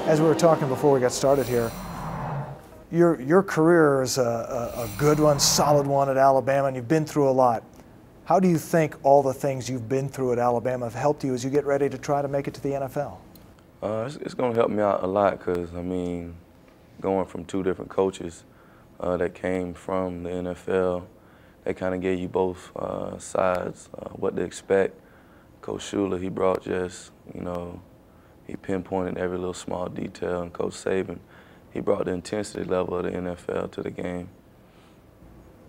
As we were talking before we got started here, your career is a good one, solid one at Alabama, and you've been through a lot. How do you think all the things you've been through at Alabama have helped you as you get ready to try to make it to the NFL? It's going to help me out a lot because, I mean, going from two different coaches that came from the NFL, they kind of gave you both sides, what to expect. Coach Shula, he brought just, he pinpointed every little small detail, and Coach Saban, he brought the intensity level of the NFL to the game.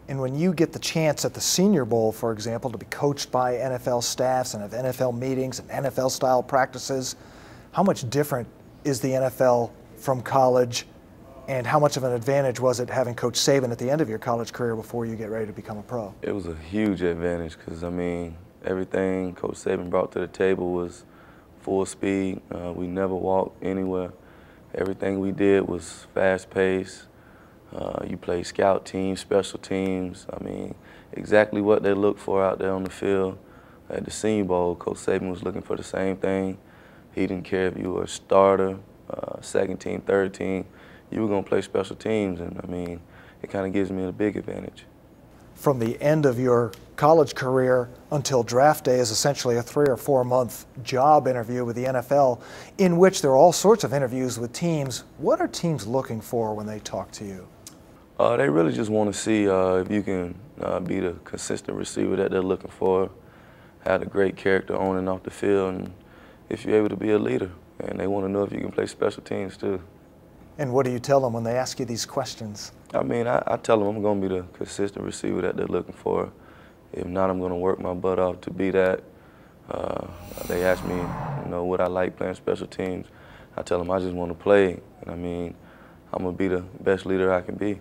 And when you get the chance at the Senior Bowl, for example, to be coached by NFL staffs and have NFL meetings and NFL-style practices, how much different is the NFL from college, and how much of an advantage was it having Coach Saban at the end of your college career before you get ready to become a pro? It was a huge advantage because, I mean, everything Coach Saban brought to the table was full speed. We never walked anywhere. Everything we did was fast-paced. You play scout teams, special teams. I mean, exactly what they look for out there on the field. At the Senior Bowl, Coach Saban was looking for the same thing. He didn't care if you were a starter, second team, third team. You were going to play special teams, and I mean, it kind of gives me a big advantage. From the end of your college career until draft day is essentially a 3 or 4 month job interview with the NFL, in which there are all sorts of interviews with teams. What are teams looking for when they talk to you? They really just want to see if you can be the consistent receiver that they're looking for, have a great character on and off the field, and if you're able to be a leader. And they want to know if you can play special teams too. And what do you tell them when they ask you these questions? I mean, I tell them I'm going to be the consistent receiver that they're looking for. If not, I'm going to work my butt off to be that. They ask me, would I like playing special teams? I tell them I just want to play. And I mean, I'm going to be the best leader I can be.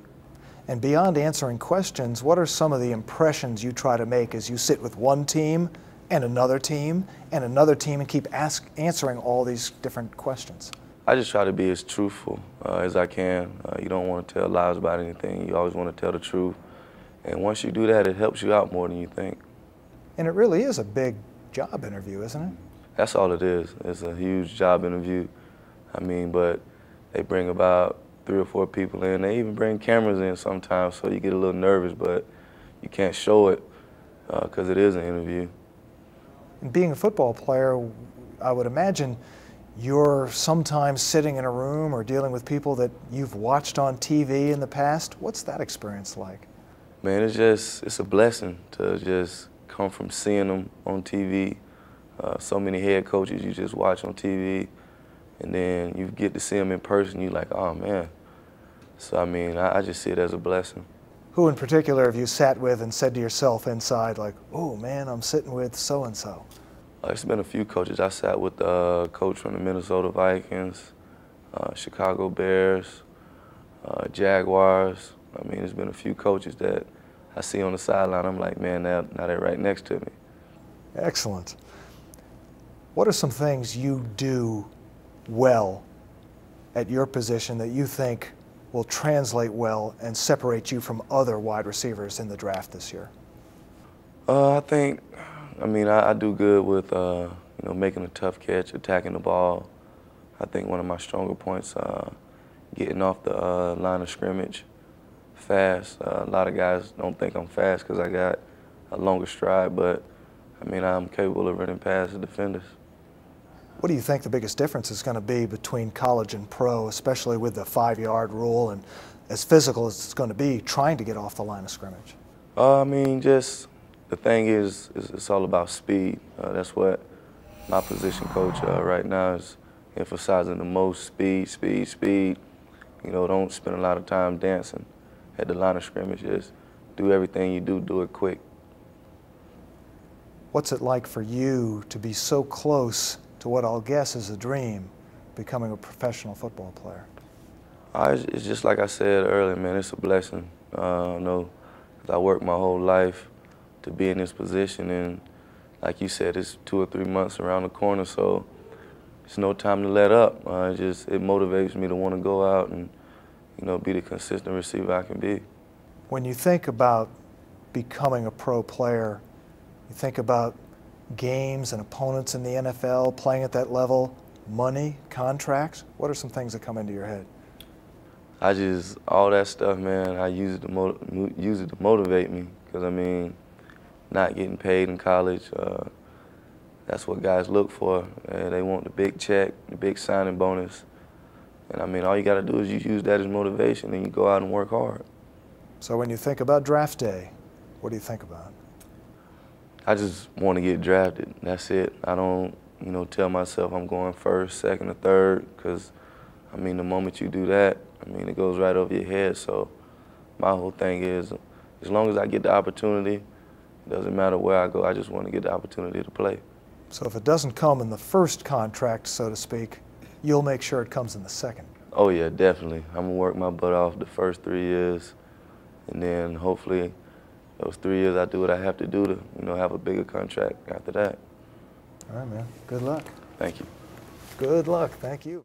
And beyond answering questions, what are some of the impressions you try to make as you sit with one team and another team and keep answering all these different questions? I just try to be as truthful as I can. You don't want to tell lies about anything. You always want to tell the truth. And once you do that, it helps you out more than you think. And it really is a big job interview, isn't it? That's all it is. It's a huge job interview. I mean, but they bring about 3 or 4 people in. They even bring cameras in sometimes, so you get a little nervous, but you can't show it because it is an interview. And being a football player, I would imagine you're sometimes sitting in a room or dealing with people that you've watched on TV in the past. What's that experience like? Man, it's a blessing to just come from seeing them on TV. So many head coaches you just watch on TV, and then you get to see them in person, you're like, oh man. So I mean, I just see it as a blessing. Who in particular have you sat with and said to yourself inside, like, oh man, I'm sitting with so-and-so? It's been a few coaches. I sat with the coach from the Minnesota Vikings, Chicago Bears, Jaguars. I mean, there's been a few coaches that I see on the sideline. I'm like, man, now they're right next to me. Excellent. What are some things you do well at your position that you think will translate well and separate you from other wide receivers in the draft this year? I do good with making a tough catch, attacking the ball. I think one of my stronger points, getting off the line of scrimmage fast. A lot of guys don't think I'm fast because I got a longer stride, but I mean, I'm capable of running past the defenders. What do you think the biggest difference is going to be between college and pro, especially with the 5-yard rule and as physical as it's going to be trying to get off the line of scrimmage? I mean, just the thing is it's all about speed. That's what my position coach right now is emphasizing the most: speed, speed, speed. Don't spend a lot of time dancing at the line of scrimmage. Just do everything you do it quick. What's it like for you to be so close to what I'll guess is a dream, becoming a professional football player? It's just like I said earlier, man, it's a blessing. I worked my whole life to be in this position, and like you said, it's 2 or 3 months around the corner, so it's no time to let up. It motivates me to want to go out and be the consistent receiver I can be. When you think about becoming a pro player, you think about games and opponents in the NFL, playing at that level. money, contracts? What are some things that come into your head? All that stuff, man, I use it to motivate me. Because, I mean, not getting paid in college, that's what guys look for. They want the big check, the big signing bonus. And, I mean, all you got to do is you use that as motivation and you go out and work hard. So when you think about draft day, what do you think about? I just want to get drafted. That's it. I don't, tell myself I'm going first, second, or third, because, I mean, the moment you do that, I mean, it goes right over your head. So my whole thing is, as long as I get the opportunity, it doesn't matter where I go, I just want to get the opportunity to play. So if it doesn't come in the first contract, so to speak, you'll make sure it comes in the second? Oh, yeah, definitely. I'm going to work my butt off the first 3 years, and then hopefully those 3 years I do what I have to do to, have a bigger contract after that. All right, man. Good luck. Thank you. Good luck. Thank you.